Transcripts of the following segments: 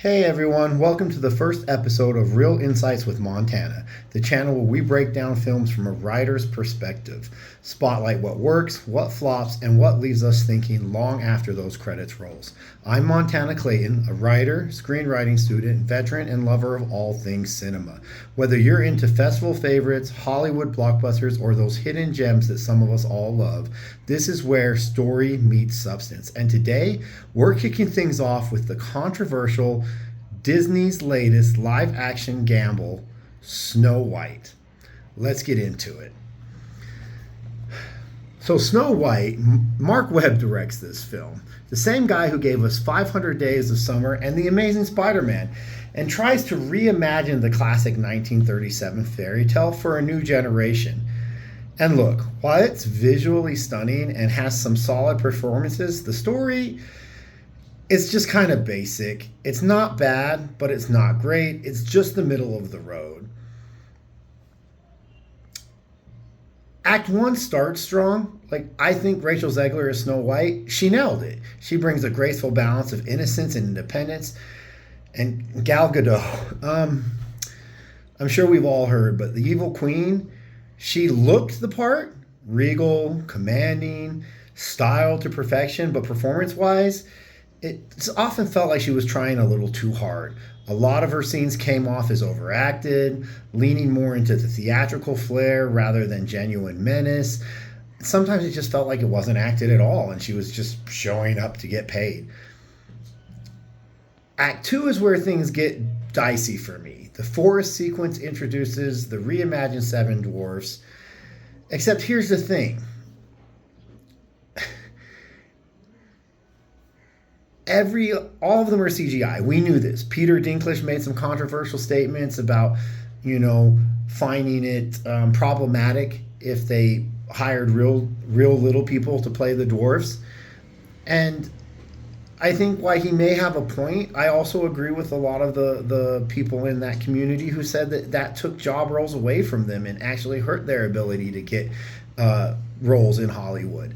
Hey everyone, welcome to the first episode of Real Insights with Montana, the channel where we break down films from a writer's perspective, spotlight what works, what flops, and what leaves us thinking long after those credits rolls. I'm Montana Clayton, a writer, screenwriting student, veteran, and lover of all things cinema. Whether you're into festival favorites, Hollywood blockbusters, or those hidden gems that some of us all love, this is where story meets substance. And today, we're kicking things off with the controversial Disney's latest live action gamble, Snow White. Let's get into it. So, Snow White, Mark Webb directs this film, the same guy who gave us 500 Days of Summer and The Amazing Spider Man, and tries to reimagine the classic 1937 fairy tale for a new generation. And look, while it's visually stunning and has some solid performances, the story, it's just kind of basic. It's not bad, but it's not great. It's just the middle of the road. Act 1 starts strong. I think Rachel Zegler as Snow White, she nailed it. She brings a graceful balance of innocence and independence. And Gal Gadot, I'm sure we've all heard, but the evil queen, she looked the part, regal, commanding, styled to perfection, but performance-wise, it's often felt like she was trying a little too hard. A lot of her scenes came off as overacted, leaning more into the theatrical flair rather than genuine menace. Sometimes it just felt like it wasn't acted at all, and she was just showing up to get paid. Act 2 is where things get dicey for me. The forest sequence introduces the reimagined Seven Dwarfs. Except here's the thing. All of them are CGI. We knew this. Peter Dinklage made some controversial statements about, finding it problematic if they hired real little people to play the dwarfs. And I think while he may have a point, I also agree with a lot of the people in that community who said that took job roles away from them and actually hurt their ability to get roles in Hollywood.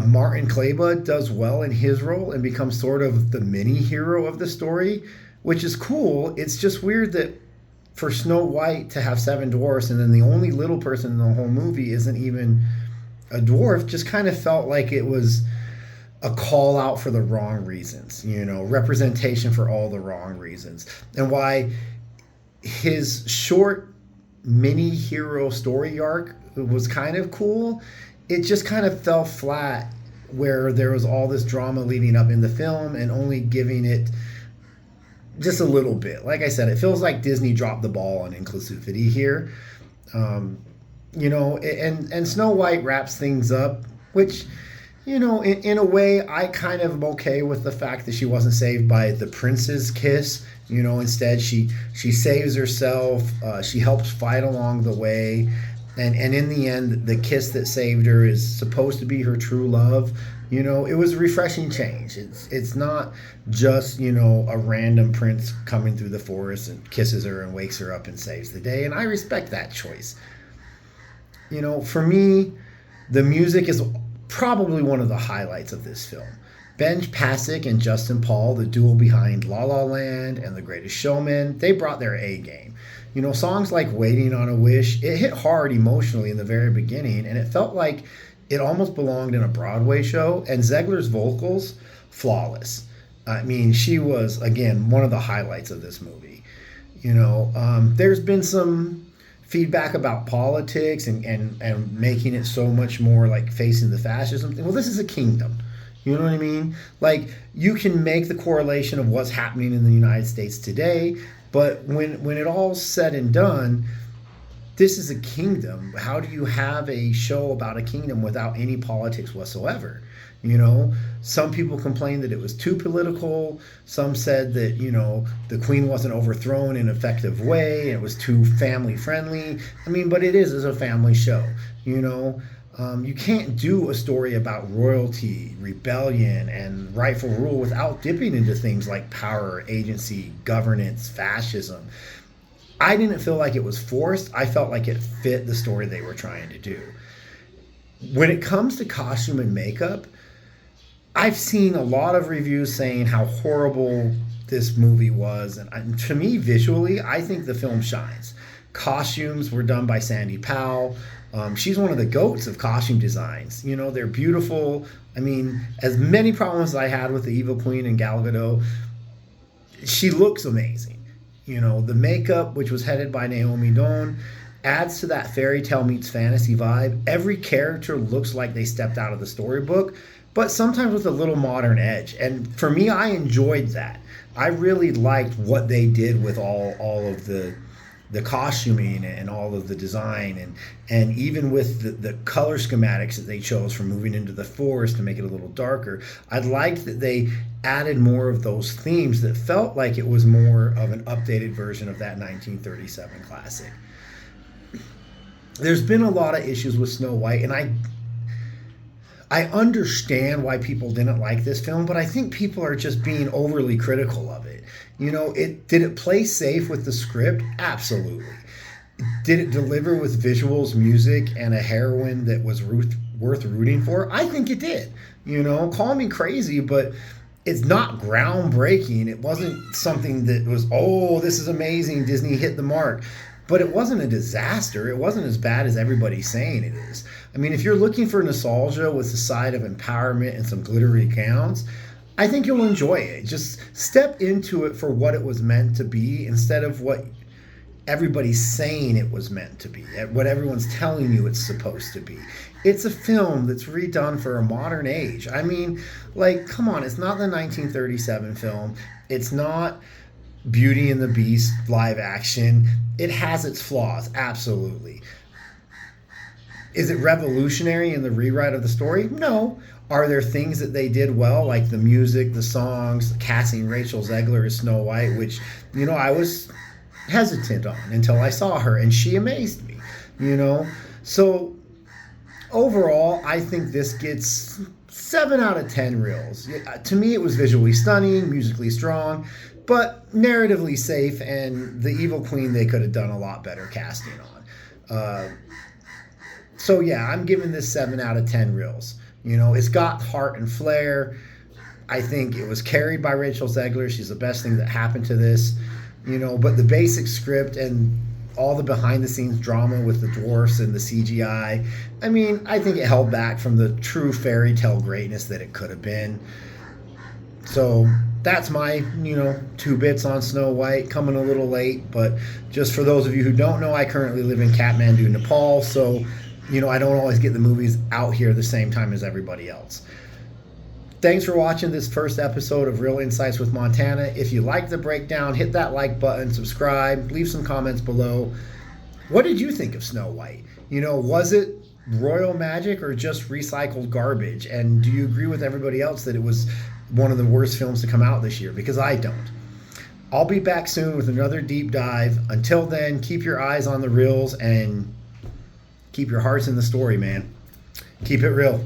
Martin Kleba does well in his role and becomes sort of the mini hero of the story, which is cool. It's just weird that for Snow White to have seven dwarfs and then the only little person in the whole movie isn't even a dwarf just kind of felt like it was a call out for the wrong reasons, representation for all the wrong reasons. And why his short mini hero story arc was kind of cool, it just kind of fell flat where there was all this drama leading up in the film and only giving it just a little bit. Like I said, it feels like Disney dropped the ball on inclusivity here. And Snow White wraps things up, which, in a way, I kind of am okay with the fact that she wasn't saved by the prince's kiss. Instead, she saves herself. She helps fight along the way. And in the end, the kiss that saved her is supposed to be her true love. It was a refreshing change. It's not just, a random prince coming through the forest and kisses her and wakes her up and saves the day. And I respect that choice. For me, the music is probably one of the highlights of this film. Ben Pasek and Justin Paul, the duo behind La La Land and The Greatest Showman, they brought their A game. Songs like Waiting on a Wish, it hit hard emotionally in the very beginning, and it felt like it almost belonged in a Broadway show, and Zegler's vocals, flawless. I mean, she was, again, one of the highlights of this movie. There's been some feedback about politics and making it so much more like facing the fascism thing. Well, this is a kingdom. You know what I mean? You can make the correlation of what's happening in the United States today, but when it all's said and done, this is a kingdom. How do you have a show about a kingdom without any politics whatsoever? Some people complained that it was too political. Some said that, the queen wasn't overthrown in an effective way. And it was too family friendly. But it is a family show, You can't do a story about royalty, rebellion, and rightful rule without dipping into things like power, agency, governance, fascism. I didn't feel like it was forced. I felt like it fit the story they were trying to do. When it comes to costume and makeup, I've seen a lot of reviews saying how horrible this movie was, and to me, visually, I think the film shines. Costumes were done by Sandy Powell. She's one of the goats of costume designs. You know, they're beautiful. I mean, as many problems as I had with the Evil Queen and Gal Gadot, she looks amazing. You know, the makeup, which was headed by Naomi Doan, adds to that fairy tale meets fantasy vibe. Every character looks like they stepped out of the storybook, but sometimes with a little modern edge. And for me, I enjoyed that. I really liked what they did with all of the costuming and all of the design, and even with the color schematics that they chose for moving into the forest to make it a little darker. I liked that they added more of those themes that felt like it was more of an updated version of that 1937 classic. There's been a lot of issues with Snow White, and I understand why people didn't like this film, but I think people are just being overly critical of it. You know, did it play safe with the script? Absolutely. Did it deliver with visuals, music, and a heroine that was worth rooting for? I think it did. You know, call me crazy, but it's not groundbreaking. It wasn't something that was, oh, this is amazing, Disney hit the mark. But it wasn't a disaster. It wasn't as bad as everybody's saying it is. I mean, if you're looking for nostalgia with a side of empowerment and some glittery gowns, I think you'll enjoy it. Just step into it for what it was meant to be instead of what everybody's saying it was meant to be, what everyone's telling you it's supposed to be. It's a film that's redone for a modern age. I mean, like, come on, it's not the 1937 film. It's not Beauty and the Beast live action. It has its flaws, absolutely. Is it revolutionary in the rewrite of the story? No. Are there things that they did well, like the music, the songs, casting Rachel Zegler as Snow White, which, you know, I was hesitant on until I saw her, and she amazed me, you know? So overall, I think this gets 7 out of 10 reels. To me, it was visually stunning, musically strong, but narratively safe, and the Evil Queen they could have done a lot better casting on. So yeah, I'm giving this 7 out of 10 reels. You know, it's got heart and flair. I think it was carried by Rachel Zegler. She's the best thing that happened to this. You know, but the basic script and all the behind the scenes drama with the dwarfs and the CGI, I mean, I think it held back from the true fairy tale greatness that it could have been. So that's my, 2 bits on Snow White, coming a little late, but just for those of you who don't know, I currently live in Kathmandu, Nepal, so, I don't always get the movies out here the same time as everybody else. Thanks for watching this first episode of Real Insights with Montana. If you like the breakdown, hit that like button, subscribe, leave some comments below. What did you think of Snow White? Was it royal magic or just recycled garbage? And do you agree with everybody else that it was one of the worst films to come out this year? Because I don't. I'll be back soon with another deep dive. Until then, keep your eyes on the reels and keep your hearts in the story, man. Keep it real.